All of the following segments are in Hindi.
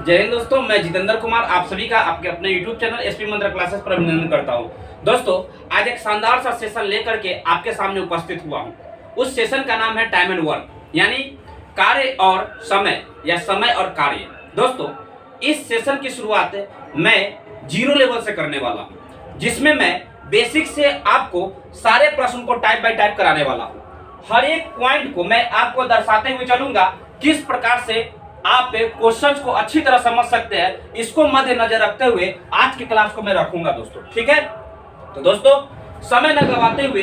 जय हिंद दोस्तों, मैं जितेंद्र कुमार आप सभी का आपके अपने YouTube चैनल एसपी मंत्र क्लासेस पर अभिनंदन करता हूं। दोस्तों, आज एक शानदार सा सेशन लेकर के आपके सामने उपस्थित हुआ हूं। उस सेशन का नाम है टाइम एंड वर्क, यानी कार्य और समय या समय और कार्य। दोस्तों, इस सेशन की शुरुआत मैं 0 लेवल से करने वाला हूं, जिसमें मैं बेसिक से आपको सारे प्रश्न को टाइप बाय टाइप कराने वाला हूं। हर एक पॉइंट को मैं आपको दर्शाते हुए चलूंगा, किस प्रकार से आप क्वेश्चंस को अच्छी तरह समझ सकते हैं। इसको मद्देनजर रखते हुए आज की क्लास को मैं रखूंगा दोस्तों, ठीक है। तो दोस्तों, समय न गवाते हुए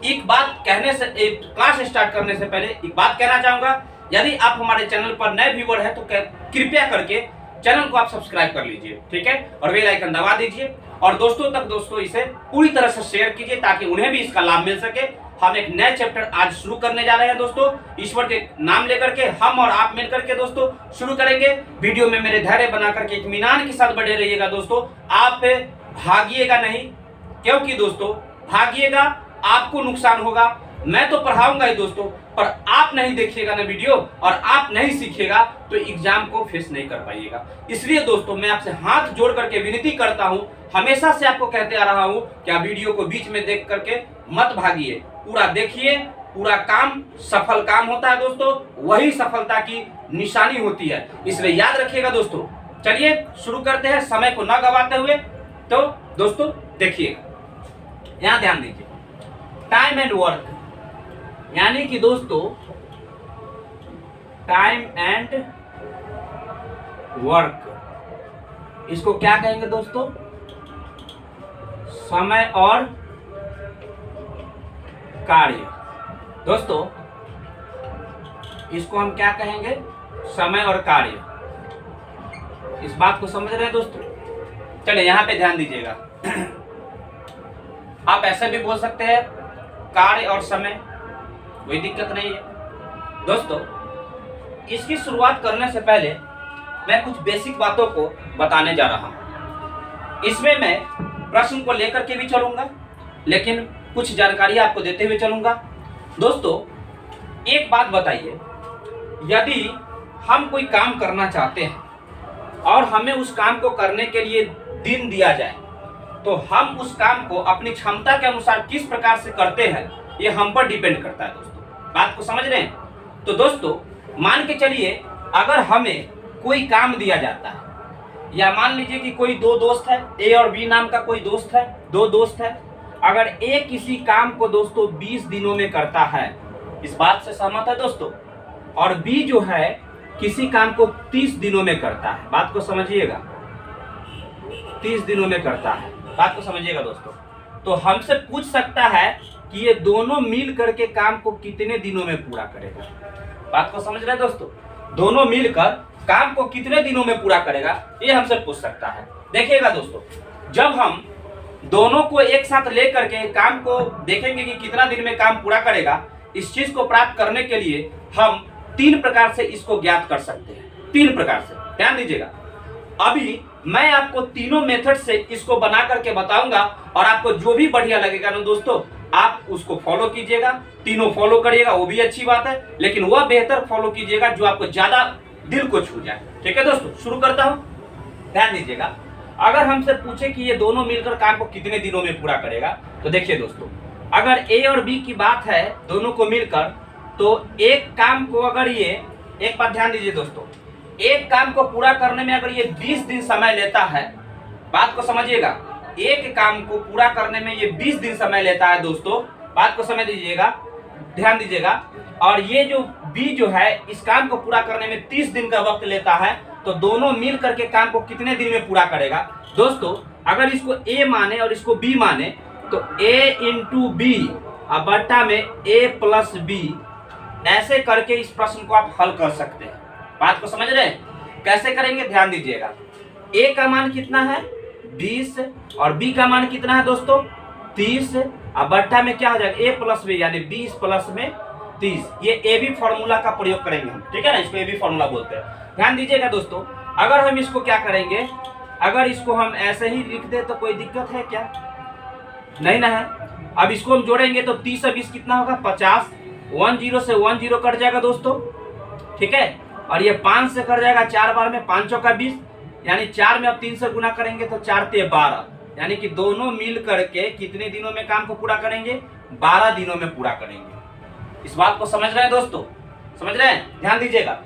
एक बात कहने से, एक क्लास स्टार्ट करने से पहले एक बात कहना चाहूंगा। यदि आप हमारे चैनल पर नए व्यूअर हैं तो कृपया करके चैनल को आप सब्सक्राइब कर लीजिए, ठीक है, और बेल आइकन दबा दीजिए और दोस्तों तक इसे पूरी तरह से शेयर कीजिए ताकि उन्हें भी इसका लाभ मिल सके। हम एक नया चैप्टर आज शुरू करने जा रहे हैं दोस्तों, ईश्वर के नाम लेकर के हम और आप मिलकर के दोस्तों शुरू करेंगे। वीडियो में मेरे धैर्य बना करके इत्मीनान के साथ बने रहिएगा दोस्तों, आप भागिएगा नहीं, क्योंकि दोस्तों भागिएगा आपको नुकसान होगा। मैं तो पढ़ाऊंगा ही दोस्तों, पर आप नहीं देखिएगा ना वीडियो और आप नहीं सीखिएगा तो एग्जाम को फेस नहीं कर पाइएगा। इसलिए दोस्तों, मैं आपसे हाथ जोड़ करके विनती करता हूं, हमेशा से आपको कहते आ रहा हूं कि आप वीडियो को बीच में देख करके मत भागिए, पूरा देखिए। पूरा काम सफल काम होता है दोस्तों, वही सफलता की निशानी होती है, इसलिए याद रखिएगा दोस्तों। चलिए शुरू करते हैं समय को न गवाते हुए। तो दोस्तों देखिए, यहां ध्यान दीजिए, टाइम एंड वर्क, यानी कि दोस्तों टाइम एंड वर्क, इसको क्या कहेंगे दोस्तों? समय और कार्य। दोस्तों, इसको हम क्या कहेंगे? समय और कार्य। इस बात को समझ रहे हैं दोस्तों? चलिए यहां पे ध्यान दीजिएगा। आप ऐसे भी बोल सकते हैं कार्य और समय, कोई दिक्कत नहीं है दोस्तों। इसकी शुरुआत करने से पहले मैं कुछ बेसिक बातों को बताने जा रहा हूं। इसमें मैं प्रश्न को लेकर के भी चलूंगा, लेकिन कुछ जानकारी आपको देते हुए चलूंगा। दोस्तों, एक बात बताइए, यदि हम कोई काम करना चाहते हैं और हमें उस काम को करने के लिए दिन दिया जाए, तो हम उस काम को अपनी क्षमता के अनुसार किस प्रकार से करते हैं, ये हम पर डिपेंड करता है दोस्तों। बात को समझ रहे हैं? तो दोस्तों, मान के चलिए, अगर हमें कोई काम दिया जाता है, या मान लीजिए कि कोई दो दोस्त है, ए और बी नाम का कोई दोस्त है, दो दोस्त है। अगर ए किसी काम को दोस्तों 20 दिनों में करता है, इस बात से सहमत है दोस्तों, और बी जो है किसी काम को 30 दिनों में करता है, बात को समझिएगा, 30 दिनों में करता है, बात को समझिएगा दोस्तों, तो हमसे पूछ सकता है कि ये दोनों मिल करके काम को कितने दिनों में पूरा करेगा। बात को समझ रहे हैं दोस्तों? दोनों मिलकर काम को कितने दिनों में पूरा करेगा, ये हमसे पूछ सकता है। देखिएगा दोस्तों, जब हम दोनों को एक साथ लेकर के काम को देखेंगे कि कितना दिन में काम पूरा करेगा, इस चीज को प्राप्त करने के लिए हम 3 प्रकार से इसको ज्ञात कर सकते हैं। 3 प्रकार से, ध्यान दीजिएगा। अभी मैं आपको तीनों मेथड से इसको बना करके बताऊंगा और आपको जो भी बढ़िया लगेगा ना दोस्तों, आप उसको फॉलो कीजिएगा। तीनों फॉलो करिएगा, वो भी अच्छी बात है, लेकिन वह बेहतर फॉलो कीजिएगा जो आपको ज्यादा दिल को छू जाए, ठीक है दोस्तों। शुरू करता हूं, ध्यान दीजिएगा। अगर हमसे पूछे कि ये दोनों मिलकर काम को कितने दिनों में पूरा करेगा, तो देखिए दोस्तों, अगर ए और बी की बात है दोनों को मिलकर, तो एक काम को अगर ये, एक बात ध्यान दीजिए दोस्तों, एक काम को पूरा करने में अगर ये 20 दिन समय लेता है, बात को समझिएगा, एक काम को पूरा करने में ये 20 दिन समय लेता है दोस्तों, बात को समझ लीजिएगा, ध्यान दीजिएगा। और ये जो बी जो है इस काम को पूरा करने में 30 दिन का वक्त लेता है, तो दोनों मिल करके काम को कितने दिन में पूरा करेगा दोस्तों? अगर इसको ए माने और इसको बी माने, तो ए इंटू बी बट्टा में ए प्लस बी, ऐसे करके इस प्रश्न को आप हल कर सकते हैं। बात को समझ रहे हैं? कैसे करेंगे, ध्यान दीजिएगा। ए का मान कितना है? 20, और बी का मान कितना है दोस्तों? 30, अब बट्टा में क्या हो जाएगा? ए प्लस बी, यानी 20 प्लस में 30। ये ए बी फॉर्मूला का प्रयोग करेंगे हम, ठीक है ना, इसको ए बी फॉर्मूला बोलते हैं। ध्यान दीजिएगा दोस्तों, अगर हम इसको क्या करेंगे, अगर इसको हम ऐसे ही लिख दे तो कोई दिक्कत है क्या? नहीं ना है। अब इसको हम जोड़ेंगे तो 30 और 20 कितना होगा? 50। 10 से 10 कट जाएगा दोस्तों, ठीक है। और ये 5 से कर जाएगा 4 बार में, 5 चौका 20, यानी 4 में अब 3 से गुना करेंगे तो 4 ते 12, यानी कि दोनों मिल करके कितने दिनों में काम को पूरा करेंगे? 12 दिनों में पूरा करेंगे। इस बात को समझ रहे हैं दोस्तों? समझ रहे हैं? ध्यान दीजिएगा,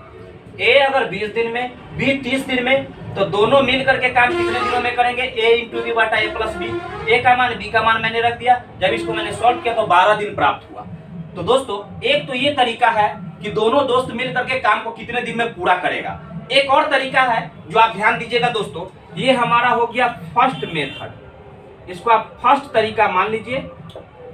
ए अगर 20 दिन में, बी 30 दिन में, तो दोनों मिल करके काम कितने दिनों में करेंगे? ए इंटू बी बटा ए प्लस बी। ए का मान बी का मान मैंने रख दिया, जब इसको मैंने सॉल्व किया तो 12 दिन प्राप्त हुआ। तो दोस्तों एक तो ये तरीका है कि दोनों दोस्त मिल करके काम को कितने दिन में पूरा करेगा। एक और तरीका है जो आप ध्यान दीजिएगा दोस्तों, ये हमारा हो गया फर्स्ट मेथड, इसको आप फर्स्ट तरीका मान लीजिए।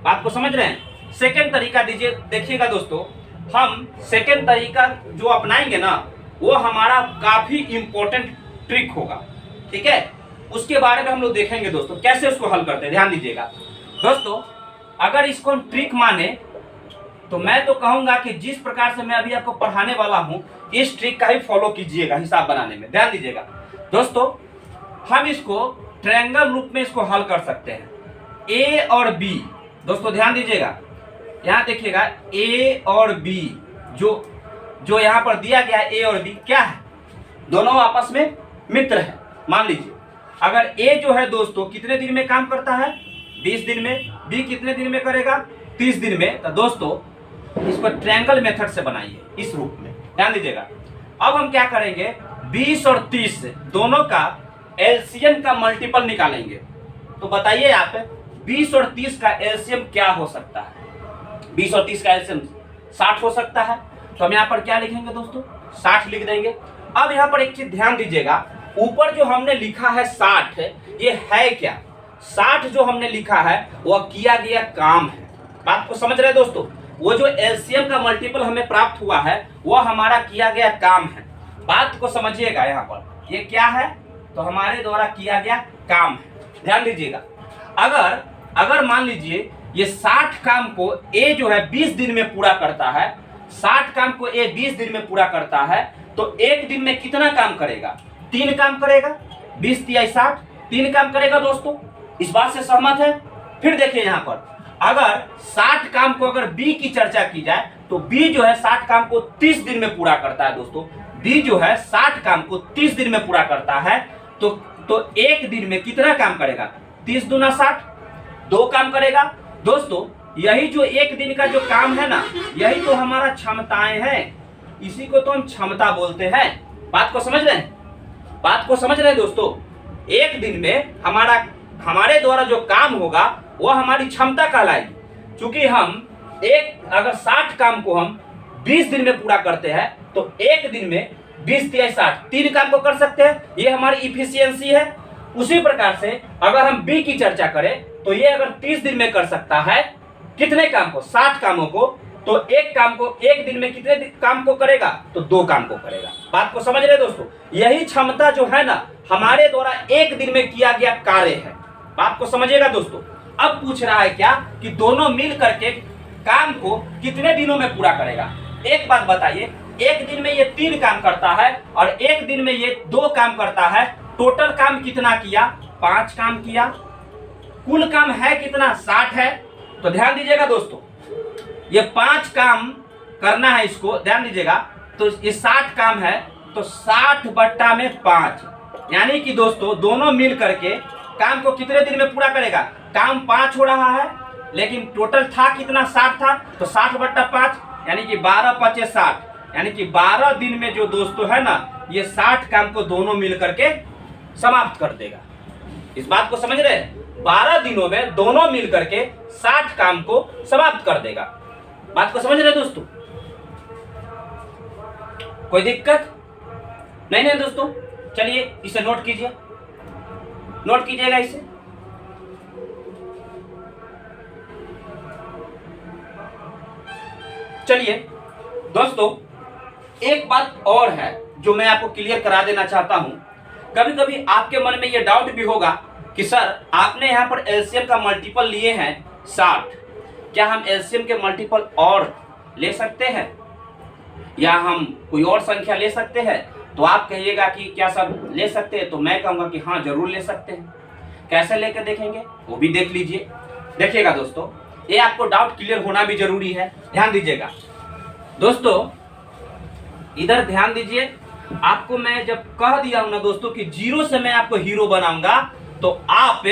बात को समझ रहे हैं? सेकेंड तरीका दीजिए, देखिएगा दोस्तों, हम सेकेंड तरीका जो अपनाएंगे ना, वो हमारा काफी इंपॉर्टेंट ट्रिक होगा, ठीक है? उसके बारे में हम लोग देखेंगे दोस्तों, कैसे उसको हल करते हैं। ध्यान दीजिएगा दोस्तों, अगर इसको हम ट्रिक माने तो मैं तो कहूंगा कि जिस प्रकार से मैं अभी आपको पढ़ाने वाला हूं, इस ट्रिक का ही फॉलो कीजिएगा हिसाब बनाने में। ध्यान दीजिएगा दोस्तों, हम इसको ट्रायंगल रूप में इसको हल कर सकते हैं, ए और बी। दोस्तों ध्यान दीजिएगा, यहां देखिएगा ए और बी जो यहां पर दिया गया है, ए और बी क्या है? दोनों आपस में मित्र है। मान लीजिए अगर ए जो है दोस्तों कितने दिन में काम करता है? 20 दिन में। बी कितने दिन में करेगा? 30 दिन में। तो दोस्तों इसको ट्रायंगल मेथड से बनाइए इस रूप में। ध्यान दीजिएगा, अब हम क्या करेंगे, 20 और 30 दोनों का एलसीएम का मल्टीपल निकालेंगे। तो बताइए आप 20 और 30 का एलसीएम क्या हो सकता है? 20 और 30 का एलसीएम 60 हो सकता है। तो हम यहाँ पर क्या लिखेंगे दोस्तों? 60 लिख देंगे। अब यहाँ पर एक चीज ध्यान दीजिएगा, ऊपर जो हमने लिखा है 60, ये है क्या? 60 जो हमने लिखा है वह किया गया काम है। बात को समझ रहे हैं दोस्तों? वो जो एलसीएम का मल्टीपल हमें प्राप्त हुआ है वह हमारा किया गया काम है। बात को समझिएगा, यहाँ पर ये क्या है? तो हमारे द्वारा किया गया काम है। ध्यान दीजिएगा, अगर मान लीजिए ये 60 काम को ए जो है 20 दिन में पूरा करता है, 60 काम को ए 20 दिन में पूरा करता है, तो एक दिन में कितना काम करेगा? 3 काम करेगा। 20 तिया 60, 3 काम करेगा दोस्तों। इस बात से सहमत है? फिर देखिए यहाँ पर, अगर 60 काम को अगर बी की चर्चा की जाए तो बी जो है 60 काम को 30 दिन में पूरा करता है दोस्तों। बी जो है 60 काम को 30 दिन में पूरा करता है, तो एक दिन में कितना काम करेगा? 30 दूना 60, 2 काम करेगा दोस्तों। यही जो एक दिन का जो काम है ना, यही तो हमारा क्षमताएं हैं, इसी को तो हम क्षमता बोलते हैं। बात को समझ रहे हैं? बात को समझ रहे हैं दोस्तों? एक दिन में हमारे द्वारा जो काम होगा वो हमारी क्षमता कहलाएगी। क्योंकि हम अगर 60 काम को हम 20 दिन में पूरा करते हैं तो एक दिन में 20 तिया 60, 3 काम को कर सकते हैं, ये हमारी इफिशियंसी है। उसी प्रकार से अगर हम बी की चर्चा करें तो ये अगर 30 दिन में कर सकता है कितने काम को? 60 कामों को, तो एक काम को एक दिन में कितने काम को करेगा? तो 2 काम को करेगा। बात को समझ रहे दोस्तों? यही क्षमता जो है ना, हमारे द्वारा एक दिन में किया गया कार्य है। बात को समझिएगा दोस्तों। अब पूछ रहा है क्या कि दोनों मिल करके काम को कितने दिनों में पूरा करेगा? एक बात बताइए, एक दिन में ये 3 काम करता है और एक दिन में ये 2 काम करता है, टोटल काम कितना किया? 5 काम किया। कुल काम है कितना? 60 है। तो ध्यान दीजिएगा दोस्तों, ये 5 काम करना है इसको, ध्यान दीजिएगा। तो ये 60 काम है, तो 60 बट्टा में 5, यानी कि दोस्तों दोनों मिल करके काम को कितने दिन में पूरा करेगा? काम 5 हो रहा है, लेकिन टोटल था कितना? 60 था, तो 60 बट्टा 5 यानी कि 12 पचे 60, यानी कि 12 दिन में जो दोस्तों है ना, ये 60 काम को दोनों मिल करके समाप्त कर देगा। इस बात को समझ रहे हैं? 12 दिनों में दोनों मिल करके 60 काम को समाप्त कर देगा। बात को समझ रहे दोस्तों? कोई दिक्कत नहीं दोस्तों? चलिए इसे नोट कीजिए, नोट कीजिएगा इसे। चलिए दोस्तों, एक बात और है जो मैं आपको क्लियर करा देना चाहता हूं। कभी कभी आपके मन में यह डाउट भी होगा कि सर आपने यहां पर एलसीएम का मल्टीपल लिए हैं 60, क्या हम एलसीएम के मल्टीपल और ले सकते हैं या हम कोई और संख्या ले सकते हैं? तो आप कहिएगा कि क्या सब ले सकते हैं, तो मैं कहूंगा कि हाँ जरूर ले सकते हैं। कैसे लेकर देखेंगे वो भी देख लीजिए। देखिएगा दोस्तों, ये आपको डाउट क्लियर होना भी जरूरी है। ध्यान दीजिएगा दोस्तों, इधर ध्यान दीजिए, आपको मैं जब कह दिया हूं ना दोस्तों कि जीरो से मैं आपको हीरो बनाऊंगा, तो आप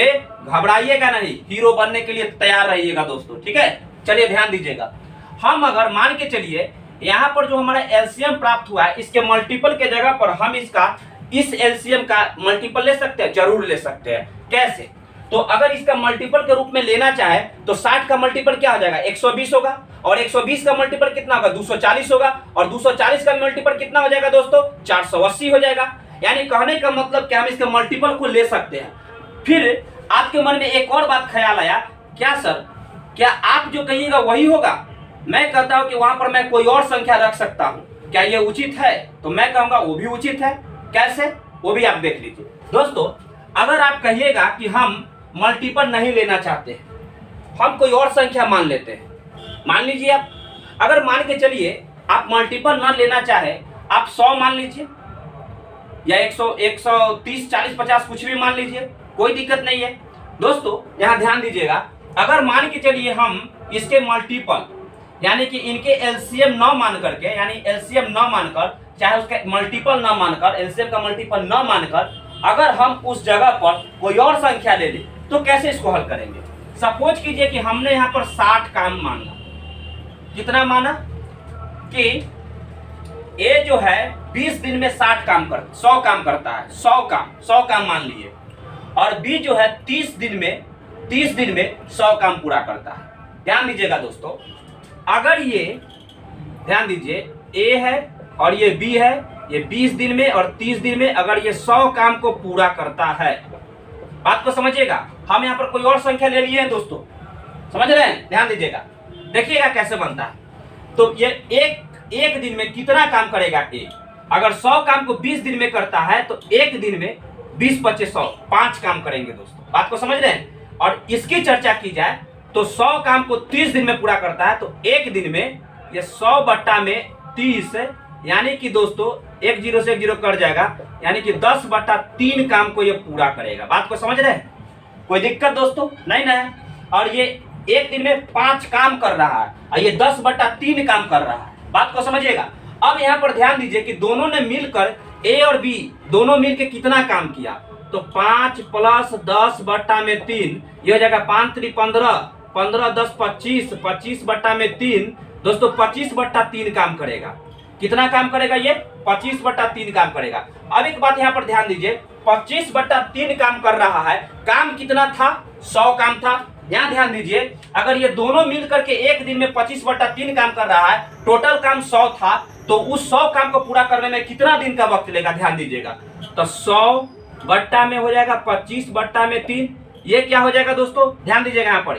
घबराइएगा नहीं, हीरो बनने के लिए तैयार रहिएगा दोस्तों, ठीक है। चलिए ध्यान दीजिएगा, हम अगर मान के चलिए यहाँ पर जो हमारा एलसीएम प्राप्त हुआ है, इसके मल्टीपल के जगह पर हम इस एलसीएम का मल्टीपल ले सकते हैं, जरूर ले सकते हैं। कैसे? तो अगर इसका मल्टीपल के रूप में लेना चाहे तो 60 का मल्टीपल क्या हो जाएगा, 120 होगा, और 120 का मल्टीपल कितना होगा, 240 होगा, और 240 का मल्टीपल कितना हो जाएगा दोस्तों, 480 हो जाएगा। यानी कहने का मतलब क्या हम इसके मल्टीपल को ले सकते हैं। फिर आपके मन में एक और बात ख्याल आया, क्या सर, क्या आप जो कहिएगा वही होगा? मैं कहता हूं कि वहां पर मैं कोई और संख्या रख सकता हूं, क्या ये उचित है? तो मैं कहूंगा वो भी उचित है। कैसे? वो भी आप देख लीजिए दोस्तों। अगर आप कहिएगा कि हम मल्टीपल नहीं लेना चाहते, हम कोई और संख्या मान लेते हैं, मान लीजिए आप, अगर मान के चलिए आप मल्टीपल ना लेना चाहे, आप 100 मान लीजिए, या 100, 130, 40, 50 कुछ भी मान लीजिए, कोई दिक्कत नहीं है दोस्तों। यहां ध्यान दीजिएगा, अगर मान के चलिए हम इसके मल्टीपल यानी कि इनके एलसीएम न मान करके, यानी एलसीएम न मानकर, चाहे उसका मल्टीपल न मानकर, एलसीएम का मल्टीपल न मानकर, अगर हम उस जगह पर कोई और संख्या ले लें, तो कैसे इसको हल करेंगे? सपोज कीजिए कि हमने यहाँ पर 60 काम माना। कितना माना? कि ए जो है 20 दिन में 100 काम करता है, 100 काम मान लिए, और बी जो है 30 दिन में 100 काम पूरा करता है। ध्यान दीजिएगा दोस्तों, अगर ये ध्यान दीजिए ए है और ये बी है, ये 20 दिन में और 30 दिन में अगर ये 100 काम को पूरा करता है, बात को समझिएगा। हम यहाँ पर कोई और संख्या ले लिए हैं दोस्तों, समझ रहे हैं? ध्यान दीजिएगा, देखिएगा कैसे बनता है। तो ये एक दिन में कितना काम करेगा ए? अगर 100 काम को 20 दिन में करता है तो एक दिन में 20, 25, 100, 5 काम करेंगे दोस्तों। बात को समझ रहे हैं? और इसकी चर्चा की जाए तो 100 काम को 30 दिन में पूरा करता है, तो एक दिन में ये 100 बट्टा में 30, यानी कि दोस्तों 1 0 से 1 0 कट जाएगा, यानी कि 10 बट्टा 3 काम को ये पूरा करेगा। बात को समझ रहे हैं? कोई दिक्कत दोस्तों नहीं ना? और ये एक दिन में 5 काम कर रहा है और ये 10 बट्टा 3 काम कर रहा है। बात को समझिएगा। अब यहाँ पर ध्यान दीजिए कि दोनों ने मिलकर, ए और बी दोनों मिलकर कितना काम किया, तो 5 प्लस 10 बट्टा में 3, ये हो जाएगा 5 3 15, 15 10 25, 25 बट्टा में 3 दोस्तों 25 बट्टा 3 काम करेगा। कितना काम करेगा ये? 25 बट्टा 3 काम करेगा। अब एक बात यहाँ पर ध्यान दीजिए, 25 बट्टा 3 काम कर रहा है, काम कितना था? 100 काम था। यहाँ ध्यान दीजिए, अगर ये दोनों मिल करके एक दिन में 25 बट्टा 3 काम कर रहा है, टोटल काम 100 था, तो उस 100 काम को पूरा करने में कितना दिन का वक्त लेगा? ध्यान दीजिएगा, तो 100 बट्टा में हो जाएगा 25 बट्टा में 3, ये क्या हो जाएगा दोस्तों? ध्यान दीजिएगा यहाँ पर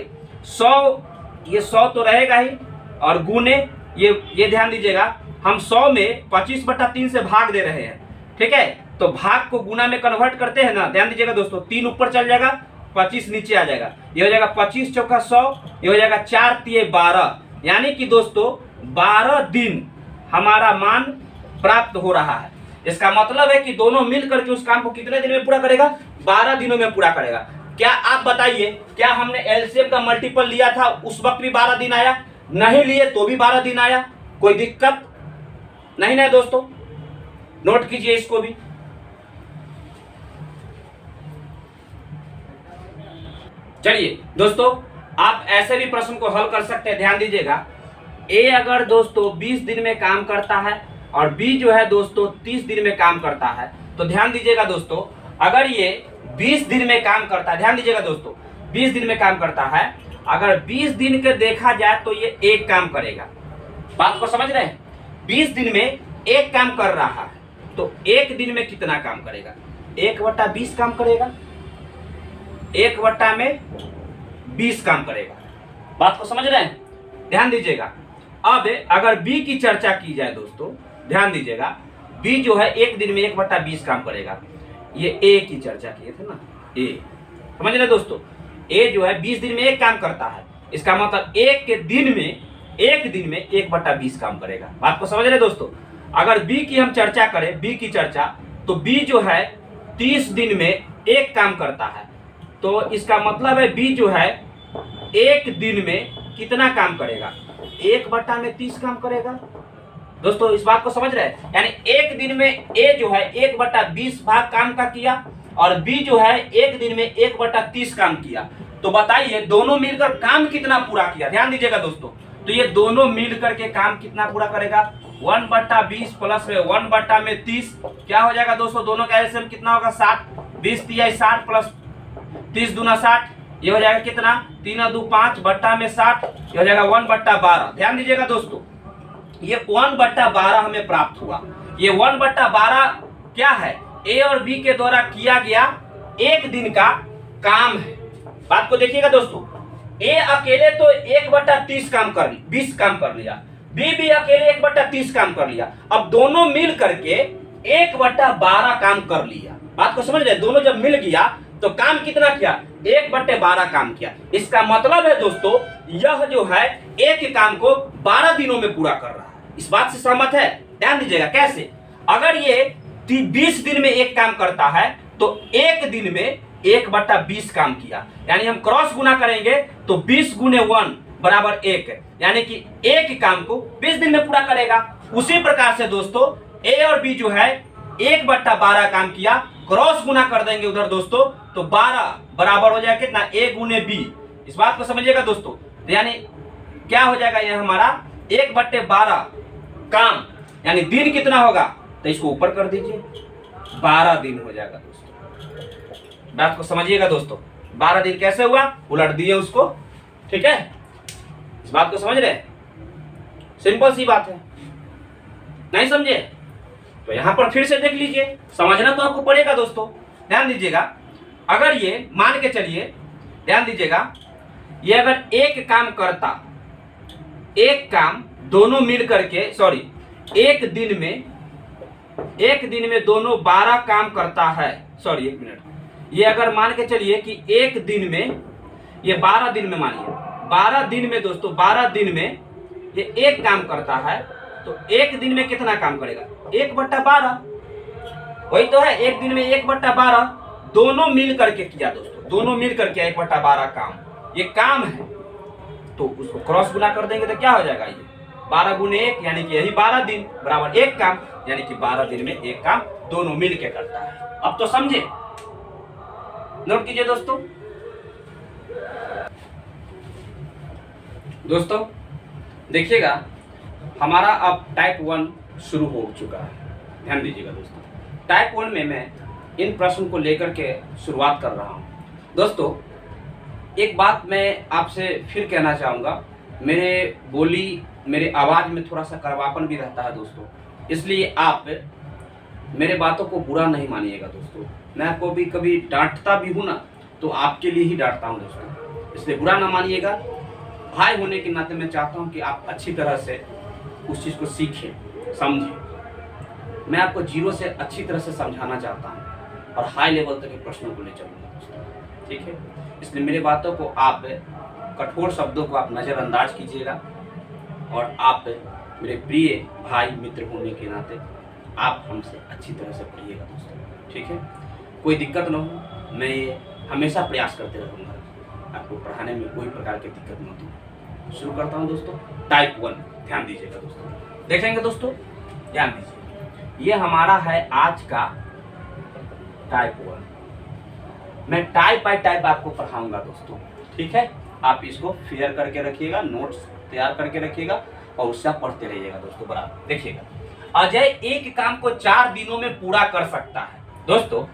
100, ये 100 तो रहेगा ही, और गुने ये ध्यान दीजिएगा, हम 100 में 25 बट्टा 3 से भाग दे रहे हैं, ठीक है? तो भाग को गुना में कन्वर्ट करते हैं ना। ध्यान दीजिएगा दोस्तों, 3 ऊपर चल जाएगा, 25 नीचे आ जाएगा, ये हो जाएगा 25 चौका 100, ये हो जाएगा 4 तिये 12, यानी कि दोस्तों 12 दिन हमारा मान प्राप्त हो रहा है। इसका मतलब है कि दोनों मिल करके उस काम को कितने दिन में पूरा करेगा? 12 दिनों में पूरा करेगा। क्या आप बताइए, क्या हमने एलसीएम का मल्टीपल लिया था उस वक्त भी 12 दिन आया? नहीं लिए तो भी 12 दिन आया। कोई दिक्कत नहीं ना दोस्तों? नोट कीजिए इसको भी। चलिए दोस्तों, आप ऐसे भी प्रश्न को हल कर सकते हैं। ध्यान दीजिएगा, ए अगर दोस्तों 20 दिन में काम करता है और बी जो है दोस्तों 30 दिन में काम करता है, तो ध्यान दीजिएगा दोस्तों, अगर ये 20 दिन में काम करता है, ध्यान दीजिएगा दोस्तों 20 दिन में काम करता है, अगर 20 दिन के देखा जाए तो ये एक काम करेगा। बात को समझ रहे हैं? 20 दिन में एक काम कर रहा है, तो एक दिन में कितना काम करेगा? 1/20 काम करेगा, 1/20 काम करेगा। बात को समझ रहे हैं? ध्यान दीजिएगा। अब अगर बी की चर्चा की जाए दोस्तों, ध्यान दीजिएगा, बी जो है एक दिन में 1/20 काम करेगा। ये ए की चर्चा किए थे ना, ए समझ रहे दोस्तों, ए जो है 20 दिन में एक काम करता है, इसका मतलब एक दिन में 1/20 काम करेगा। बात को समझ रहे दोस्तों? अगर बी की हम चर्चा करें, बी की चर्चा, तो बी जो है 30 दिन में एक काम करता है, तो इसका मतलब है बी जो है एक दिन में कितना काम करेगा? 1/30 काम करेगा। दोस्तों इस बात को समझ रहे हैं? यानी एक दिन में ए जो है 1/20 भाग काम का किया और बी जो है एक दिन में 1/30 काम किया। तो बताइए दोनों मिलकर काम कितना पूरा किया? ध्यान दीजिएगा दोस्तों, तो ये दोनों मिल करके काम कितना पूरा करेगा? 1/20 प्लस में 1/30 क्या हो जाएगा दोस्तों? दोनों का एलसीएम कितना होगा? 60। 20 तिया 60 प्लस 30 दूना 60, ये हो जाएगा कितना? 3 2 5 बट्टा में 60, ये हो जाएगा 1/12। ध्यान दीजिएगा दोस्तों, ये 1/12 हमें प्राप्त हुआ। ये 1/12 क्या है? ए और बी के द्वारा किया गया एक दिन का काम है। बात को देखिएगा दोस्तों, ए अकेले तो 1/30 काम कर 20 काम कर लिया, बी भी अकेले 1/30 काम कर लिया। अब दोनों मिल करके 1/12 काम कर लिया। बात को समझ रहे? दोनों जब मिल गया तो काम कितना किया? 1/12 काम किया। इसका मतलब है दोस्तों यह जो है एक काम को 12 दिनों में पूरा कर रहा है। इस बात से सहमत है? ध्यान दीजिएगा कैसे? अगर ये 20 दिन में एक काम करता है तो एक दिन में 1/20 काम किया, यानी हम क्रॉस गुना करेंगे तो 20 गुने 1 बराबर 1, यानी कि एक काम को 20 दिन में पूरा करेगा। उसी प्रकार से दोस्तों ए और बी जो है 1/12 काम किया, क्रॉस गुना कर देंगे उधर दोस्तों तो 12 बराबर हो जाएगा कितना? ए गुने बी। इस बात को समझिएगा दोस्तों, यानी क्या हो जाएगा? ये हमारा 1/12 काम, यानी दिन कितना होगा? तो इसको ऊपर कर दीजिए, 12 दिन हो जाएगा दोस्तों। बात को समझिएगा दोस्तों, 12 दिन कैसे हुआ? उलट दिए उसको, ठीक है? इस बात को समझ रहे? सिंपल सी बात है, नहीं समझे तो यहां पर फिर से देख लीजिए, समझना तो आपको पड़ेगा दोस्तों। ध्यान दीजिएगा, अगर ये मान के चलिए, ध्यान दीजिएगा, ये अगर एक काम करता, एक काम दोनों मिल करके सॉरी एक दिन में दोनों 12 काम करता है। सॉरी एक मिनट, ये अगर मान के चलिए कि एक दिन में, ये 12 दिन में मानिए, 12 दिन में दोस्तों 12 दिन में ये एक काम करता है, तो एक दिन में कितना काम करेगा? 1/12। वही तो है, एक दिन में 1/12 दोनों मिल करके किया दोस्तों, दोनों मिल करके 1/12 काम, ये काम है। तो उसको क्रॉस गुना कर देंगे तो क्या हो जाएगा? ये 12 गुने 1 यानी कि यही 12 दिन बराबर एक काम, यानी कि 12 दिन में एक काम दोनों मिल के करता है। अब तो समझे? नोट कीजिए दोस्तों। दोस्तों देखिएगा, हमारा अब टाइप 1 शुरू हो चुका है। ध्यान दीजिएगा दोस्तों, टाइप 1 में मैं इन प्रश्न को लेकर के शुरुआत कर रहा हूं। दोस्तों एक बात मैं आपसे फिर कहना चाहूँगा, मेरे बोली, मेरे आवाज़ में थोड़ा सा कड़वापन भी रहता है दोस्तों, इसलिए आप मेरे बातों को बुरा नहीं मानिएगा दोस्तों। मैं आपको भी कभी डांटता भी हूँ ना, तो आपके लिए ही डांटता हूँ दोस्तों, इसलिए बुरा ना मानिएगा। भाई होने के नाते मैं चाहता हूँ कि आप अच्छी तरह से उस चीज़ को सीखें, समझें। मैं आपको जीरो से अच्छी तरह से समझाना चाहता हूँ और हाई लेवल तक के प्रश्नों को ले चलूँगा दोस्तों, ठीक है? इसलिए मेरे बातों को आप, कठोर शब्दों को आप नज़रअंदाज कीजिएगा और आप मेरे प्रिय भाई मित्र होने के नाते आप हमसे अच्छी तरह से पढ़िएगा दोस्तों, ठीक है? कोई दिक्कत ना हो, मैं ये हमेशा प्रयास करते रहूँगा आपको पढ़ाने में कोई प्रकार की दिक्कत न हो। शुरू करता हूँ दोस्तों, टाइप 1। ध्यान दीजिएगा दोस्तों, देखेंगे दोस्तों, ध्यान दीजिए, ये हमारा है आज का टाइप 1। मैं टाइप बाय टाइप आपको पढ़ाऊंगा दोस्तों, ठीक है? आप इसको फेयर करके रखिएगा, नोट्स तैयार करके रखिएगा और उससे आप पढ़ते रहिएगा दोस्तों बराबर। देखिएगा, अजय एक काम को 4 दिनों में पूरा कर सकता है। दोस्तों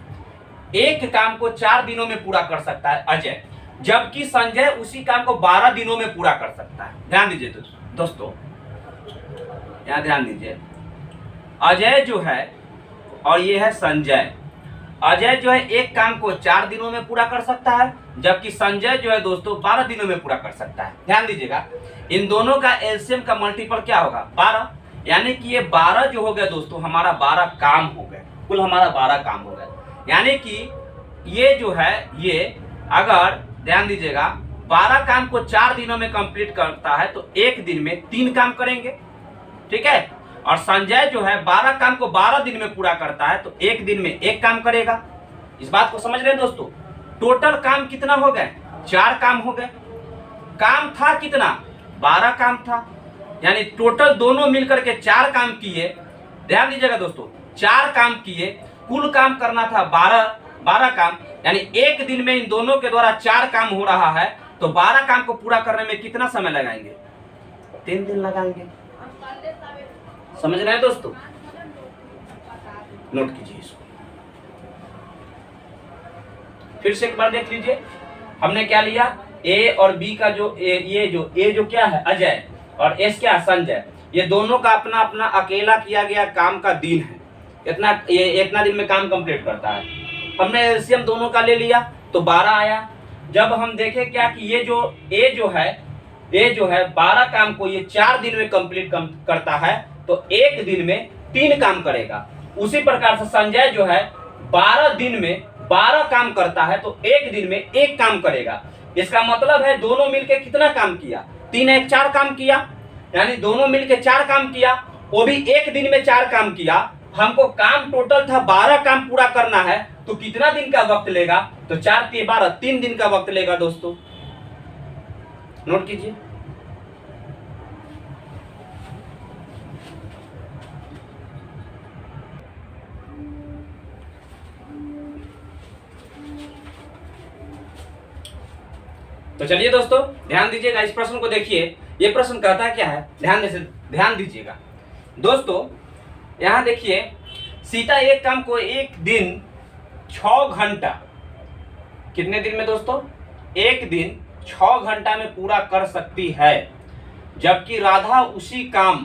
एक काम को 4 दिनों में पूरा कर सकता है अजय, जबकि संजय उसी काम को 12 दिनों में पूरा कर सकता है। ध्यान दीजिए दोस्तों, यहाँ ध्यान दीजिए, अजय जो है और ये है संजय। अजय जो है एक काम को 4 दिनों में पूरा कर सकता है, जबकि संजय जो है दोस्तों 12 दिनों में पूरा कर सकता है। ध्यान दीजिएगा, इन दोनों का एलसीएम का मल्टीपल क्या होगा? 12, यानी कि ये 12 जो हो गया दोस्तों हमारा 12 काम हो गए, कुल हमारा 12 काम हो गए। यानी कि ये जो है, ये अगर ध्यान दीजिएगा 12 काम को 4 दिनों में कंप्लीट करता है तो एक दिन में 3 काम करेंगे, ठीक है? और संजय जो है 12 काम को 12 दिन में पूरा करता है तो एक दिन में एक काम करेगा। इस बात को समझ रहे हैं दोस्तों? टोटल काम कितना हो गए? 4 काम हो गए। काम था कितना? 12 काम था। यानी टोटल दोनों मिलकर के 4 काम किए। ध्यान दीजिएगा दोस्तों, 4 काम किए, कुल काम करना था 12 काम, यानी एक दिन में इन दोनों के द्वारा 4 काम हो रहा है, तो 12 काम को पूरा करने में कितना समय लगाएंगे? 3 दिन लगाएंगे। समझ रहे हैं दोस्तों? नोट कीजिए इसको, फिर से एक बार देख लीजिए। हमने क्या लिया? ए और बी का जो ए जो क्या है अजय और एस क्या है संजय, ये दोनों का अपना अपना अकेला किया गया काम का दिन है। इतना दिन में काम कंप्लीट करता है। हमने एलसीएम दोनों का ले लिया तो 12 आया। जब हम देखें क्या कि ये जो ए जो है 12 काम को ये 4 दिन में कंप्लीट करता है, तो एक दिन में 3 काम करेगा। उसी प्रकार से संजय जो है 12 दिन में 12 काम करता है, तो एक दिन में 1 काम करेगा। इसका मतलब है दोनों मिलके कितना काम किया? 3 1 4 काम किया, यानी दोनों मिलके 4 काम किया, वो भी एक दिन में 4 काम किया। हमको काम टोटल था 12 काम पूरा करना है, तो कितना दिन का वक्त लेगा? तो 4 3 12 3 दिन का वक्त लेगा दोस्तों। नोट कीजिए। तो चलिए दोस्तों ध्यान दीजिएगा, इस प्रश्न को देखिए। ये प्रश्न कहता है क्या है, ध्यान दीजिएगा दोस्तों। यहां देखिए, सीता एक काम को एक दिन 6 घंटा, कितने दिन में दोस्तों? एक दिन 6 घंटा में पूरा कर सकती है, जबकि राधा उसी काम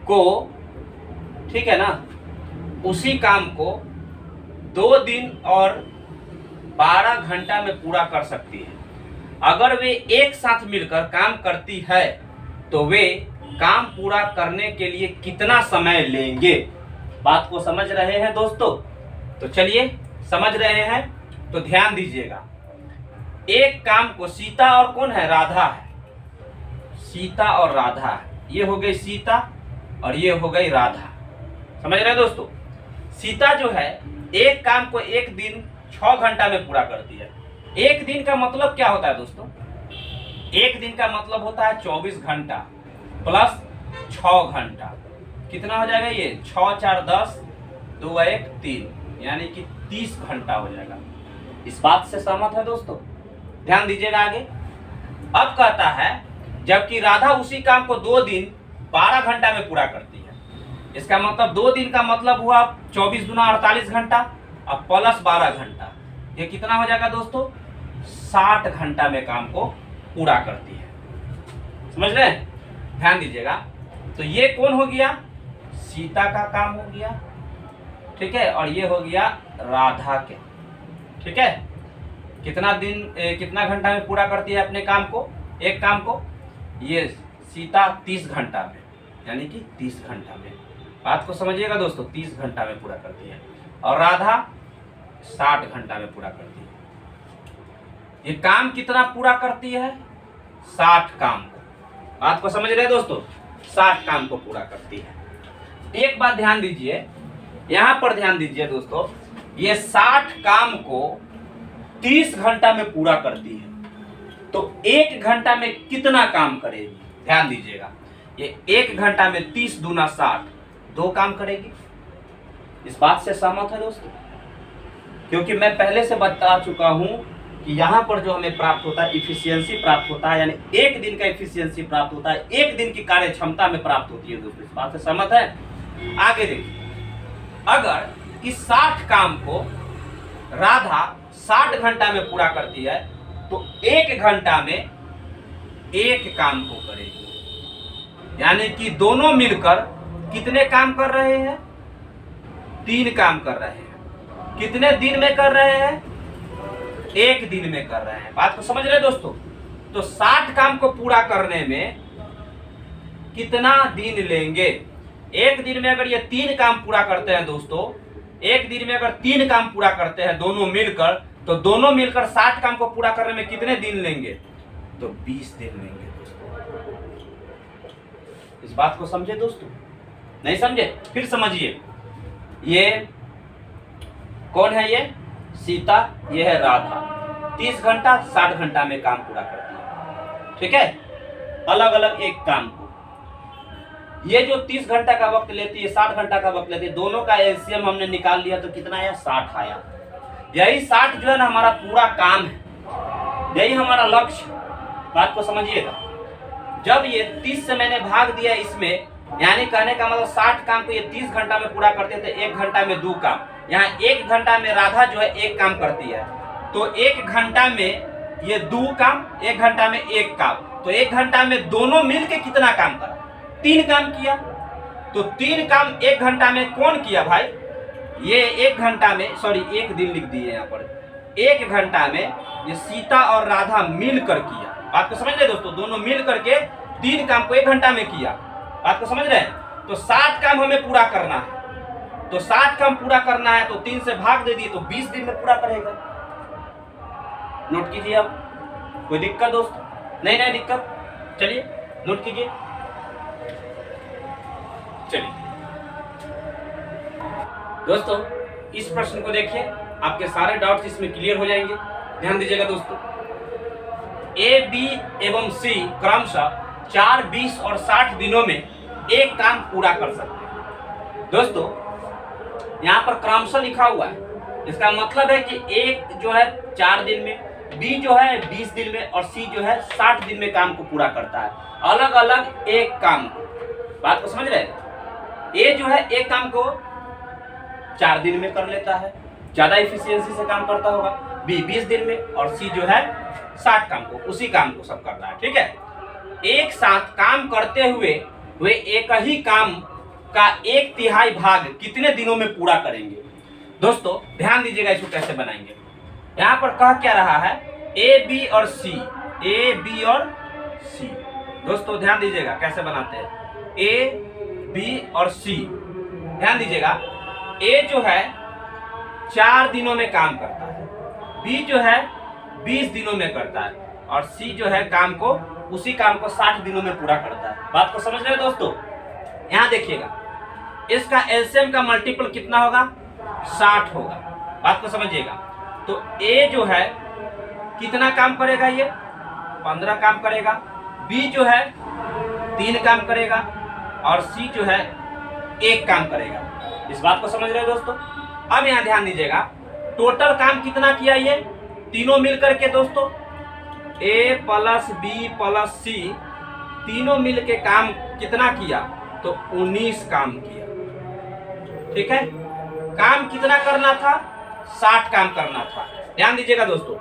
को, ठीक है ना, उसी काम को 2 दिन और 12 घंटा में पूरा कर सकती है। अगर वे एक साथ मिलकर काम करती है तो वे काम पूरा करने के लिए कितना समय लेंगे? बात को समझ रहे हैं दोस्तों? तो चलिए समझ रहे हैं तो ध्यान दीजिएगा। एक काम को सीता और कौन है? राधा है। सीता और राधा है। ये हो गई सीता और ये हो गई राधा। समझ रहे हैं दोस्तों? सीता जो है एक काम को एक दिन 6 घंटा में पूरा करती है। एक दिन का मतलब क्या होता है दोस्तों? एक दिन का मतलब होता है 24 घंटा प्लस 6 घंटा। कितना हो जाएगा ये? 6 4 10 2 1 3, यानी कि 30 घंटा हो जाएगा। इस बात से सहमत है दोस्तों? ध्यान दीजिएगा आगे। अब कहता है जबकि राधा उसी काम को 2 दिन 12 घंटा में पूरा करती है। इसका मतलब 2 दिन का मतलब हुआ 24 दूना 48 घंटा, अब प्लस 12 घंटा, ये कितना हो जाएगा दोस्तों? 60 घंटा में काम को पूरा करती है। समझ रहे हैं? ध्यान दीजिएगा। तो ये कौन हो गया? सीता का काम हो गया, ठीक है, और ये हो गया राधा के, ठीक है। कितना घंटा में पूरा करती है अपने काम को, एक काम को? ये सीता 30 घंटा में, यानी कि 30 घंटा में। बात को समझिएगा दोस्तों, 30 घंटा में पूरा करती है, और राधा 60 घंटा में पूरा करती है। ये काम कितना पूरा करती है? 60 काम को। बात को समझ रहे हैं दोस्तों? 60 काम को पूरा करती है। एक बात ध्यान दीजिए, यहां पर ध्यान दीजिए दोस्तों, ये 60 काम को 30 घंटा में पूरा करती है, तो 1 घंटा में कितना काम करेगी? ध्यान दीजिएगा, ये 1 घंटा में 30 दूना 60, 2 काम करेगी। इस बात से सहमत है दोस्तों? क्योंकि मैं पहले से बता चुका हूं कि यहाँ पर जो हमें प्राप्त होता है इफिशियंसी प्राप्त होता है, यानी एक दिन का इफिशियंसी प्राप्त होता है, एक दिन की कार्य क्षमता में प्राप्त होती है दोस्तों। इस बात से सहमत है? आगे देखिए, अगर इस 60 काम को राधा 60 घंटा में पूरा करती है, तो 1 घंटा में 1 काम को करेगी, यानी कि दोनों मिलकर कितने काम कर रहे हैं? 3 काम कर रहे हैं। कितने दिन में कर रहे हैं? 1 दिन में कर रहे हैं। बात को समझ रहे हैं दोस्तों? तो 60 काम को पूरा करने में कितना दिन लेंगे? एक दिन में अगर ये 3 काम पूरा करते हैं दोस्तों, एक दिन में अगर 3 काम पूरा करते हैं दोनों मिलकर, तो दोनों मिलकर 60 काम को पूरा करने में कितने दिन लेंगे? तो 20 दिन लेंगे दोस्तों। इस बात को समझे दोस्तों? नहीं समझे? फिर समझिए, ये कौन है? ये सीता, ये है राधा। 30 घंटा 60 घंटा में काम पूरा करती है, ठीक है, अलग अलग एक काम को। ये जो 30 घंटा का वक्त लेती है, 60 घंटा का वक्त लेती है, दोनों का एलसीएम हमने निकाल लिया तो कितना आया, 60 आया। यही 60 जो है ना हमारा पूरा काम है, यही हमारा लक्ष्य। बात को समझिएगा। जब ये 30 से मैंने भाग दिया इसमें, यानी कहने का मतलब 60 काम को ये 30 घंटा में पूरा करते थे, 1 घंटा में 2 काम। यहाँ 1 घंटा में राधा जो है 1 काम करती है, तो 1 घंटा में ये 2 काम, 1 घंटा में 1 काम, तो 1 घंटा में दोनों मिलके कितना काम करा, 3 काम किया। तो 3 काम 1 घंटा में कौन किया भाई, ये 1 घंटा में, सॉरी 1 दिन लिख दिए यहाँ पर, 1 घंटा में ये सीता और राधा मिलकर किया। बात को समझ रहे दोस्तों, दोनों मिल करके 3 काम को 1 घंटा में किया। बात को समझ रहे हैं। तो 7 काम हमें पूरा करना है, तो 7 काम पूरा करना है तो 3 से भाग दे दिए तो 20 दिन में पूरा करेगा। नोट कीजिए। अब कोई दिक्कत दोस्त, नहीं दिक्कत, चलिए नोट कीजिए। चलिए दोस्तों, इस प्रश्न को देखिए, आपके सारे डाउट्स इसमें क्लियर हो जाएंगे। ध्यान दीजिएगा दोस्तों, ए, बी एवं सी क्रमशः 4, 20 और 60 दिनों में एक काम पूरा कर सकते हैं। दोस्तों यहाँ पर क्रमशः लिखा हुआ है, इसका मतलब है कि एक जो है 4 दिन में, बी जो है 20 दिन में और सी जो है 60 दिन में काम को पूरा करता है, अलग अलग एक काम को। बात को समझ रहे हैं। ए जो है एक काम को 4 दिन में कर लेता है, ज्यादा इफिशियंसी से काम करता होगा। बी 20 दिन में और सी जो है 60 काम को, उसी काम को सब करता है। ठीक है, एक साथ काम करते हुए वे एक ही काम का 1/3 भाग कितने दिनों में पूरा करेंगे। दोस्तों ध्यान दीजिएगा, इसको कैसे बनाएंगे। यहाँ पर कह क्या रहा है, ए, बी और सी, ए, बी और सी। दोस्तों ध्यान दीजिएगा कैसे बनाते हैं, ए, बी और सी। ध्यान दीजिएगा, ए जो है 4 दिनों में काम करता है, बी जो है 20 दिनों में करता है और सी जो है काम को, उसी काम को 60 दिनों में पूरा करता है। बात को समझ रहे हो दोस्तों। यहाँ देखिएगा, इसका एलसीएम का मल्टीपल कितना होगा, 60 होगा। बात को समझिएगा। तो ए जो है कितना काम करेगा, ये 15 काम करेगा, बी जो है 3 काम करेगा और सी जो है 1 काम करेगा। इस बात को समझ रहे हो दोस्तों। अब यहाँ ध्यान दीजिएगा, टोटल काम कितना किया ये तीनों मिलकर के दोस्तों, ए प्लस बी प्लस सी, तीनों मिलके काम कितना किया, तो 19 काम किया। ठीक है, काम कितना करना था, 60 काम करना था। ध्यान दीजिएगा दोस्तों,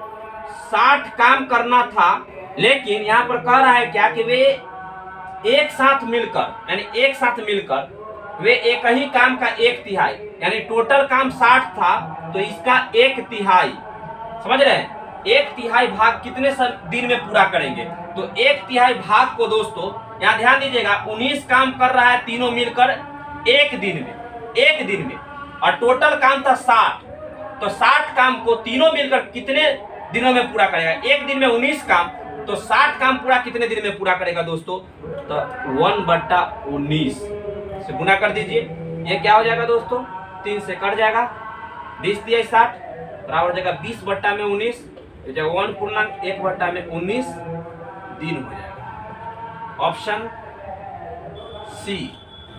60 काम करना था, लेकिन यहाँ पर कह रहा है क्या कि वे एक साथ मिलकर, यानी एक साथ मिलकर वे एक ही काम का 1/3, यानी टोटल काम 60 था तो इसका 1/3, समझ रहे हैं, 1/3 भाग कितने दिन में पूरा करेंगे। तो 1/3 भाग को दोस्तों यहाँ ध्यान दीजिएगा, 19 काम कर रहा है तीनों मिलकर 1 दिन में, 1 दिन में, और टोटल काम था 60, तो 60 काम को तीनों मिलकर कितने दिनों में पूरा करेगा, 1 दिन में 19 काम, तो 60 काम पूरा कितने दिन में पूरा करेगा दोस्तों, तो 1/19 से गुना कर दीजिए। ये क्या हो जाएगा दोस्तों, 3 से कट जाएगा, 20 दिया 60 बराबर जगह 20/19, 1/1/19 दिन हो जाएगा। Option C,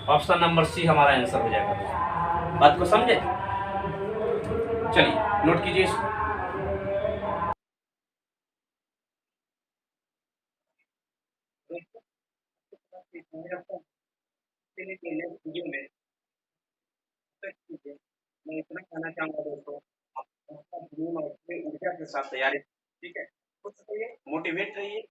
option number C हमारा आंसर हो जाएगा दोस्तों। बात को समझे। चलिए नोट कीजिए इसको। वीडियो में मैं इतना कहना चाहूंगा दोस्तों, आप ऊर्जा के साथ तैयारी, ठीक है, खुद से मोटिवेट रहिए।